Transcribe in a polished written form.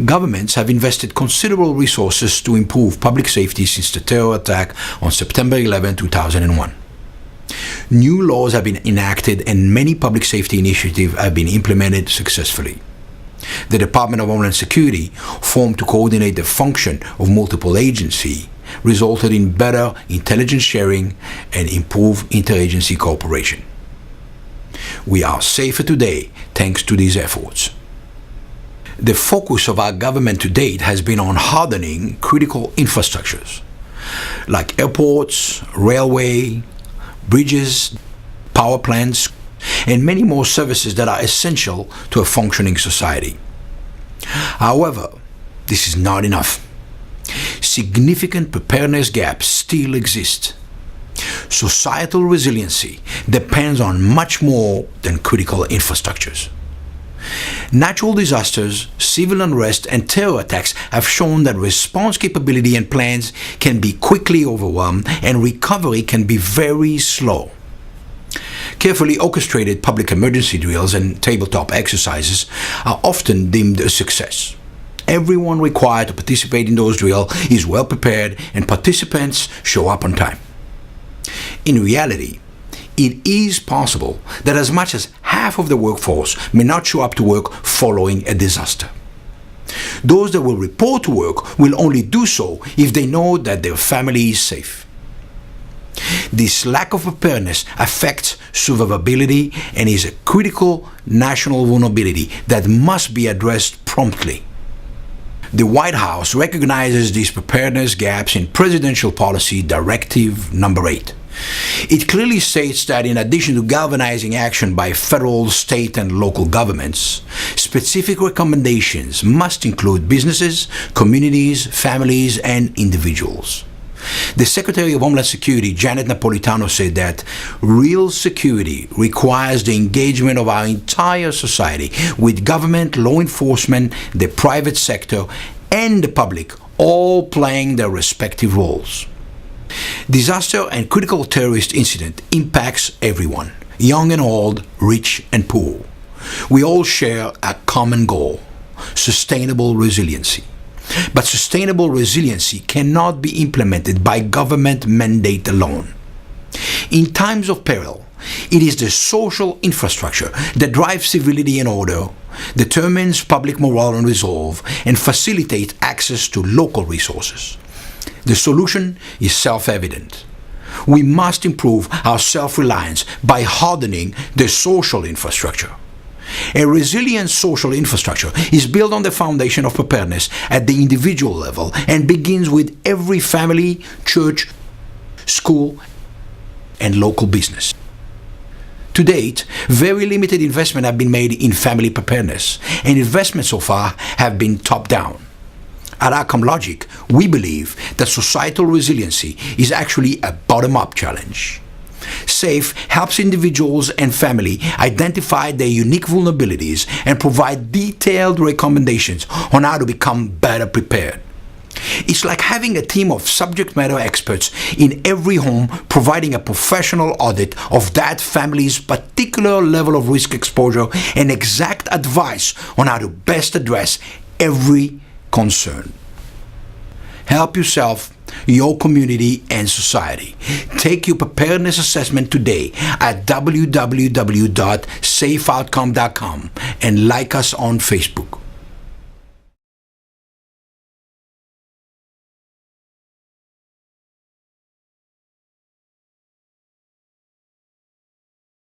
Governments have invested considerable resources to improve public safety since the terror attack on September 11, 2001. New laws have been enacted and many public safety initiatives have been implemented successfully. The Department of Homeland Security, formed to coordinate the function of multiple agencies, resulted in better intelligence sharing and improved interagency cooperation. We are safer today thanks to these efforts. The focus of our government to date has been on hardening critical infrastructures like airports, railway, bridges, power plants, and many more services that are essential to a functioning society. However, this is not enough. Significant preparedness gaps still exist. Societal resiliency depends on much more than critical infrastructures. Natural disasters, civil unrest, and terror attacks have shown that response capability and plans can be quickly overwhelmed and recovery can be very slow. Carefully orchestrated public emergency drills and tabletop exercises are often deemed a success. Everyone required to participate in those drills is well prepared and participants show up on time. In reality, it is possible that as much as half of the workforce may not show up to work following a disaster. Those that will report to work will only do so if they know that their family is safe. This lack of preparedness affects survivability and is a critical national vulnerability that must be addressed promptly. The White House recognizes these preparedness gaps in Presidential Policy Directive No. 8. It clearly states that in addition to galvanizing action by federal, state, and local governments, specific recommendations must include businesses, communities, families, and individuals. The Secretary of Homeland Security, Janet Napolitano, said that real security requires the engagement of our entire society, with government, law enforcement, the private sector, and the public all playing their respective roles. Disaster and critical terrorist incident impacts everyone, young and old, rich and poor. We all share a common goal: sustainable resiliency. But sustainable resiliency cannot be implemented by government mandate alone. In times of peril, it is the social infrastructure that drives civility and order, determines public morale and resolve, and facilitates access to local resources. The solution is self-evident. We must improve our self-reliance by hardening the social infrastructure. A resilient social infrastructure is built on the foundation of preparedness at the individual level and begins with every family, church, school, and local business. To date, very limited investment have been made in family preparedness, and investments so far have been top-down. At Outcome Logic, we believe that societal resiliency is actually a bottom-up challenge. SAFE helps individuals and family identify their unique vulnerabilities and provide detailed recommendations on how to become better prepared. It's like having a team of subject matter experts in every home providing a professional audit of that family's particular level of risk exposure and exact advice on how to best address every concern. Help yourself, your community, and society. Take your preparedness assessment today at www.safeoutcome.com and like us on Facebook.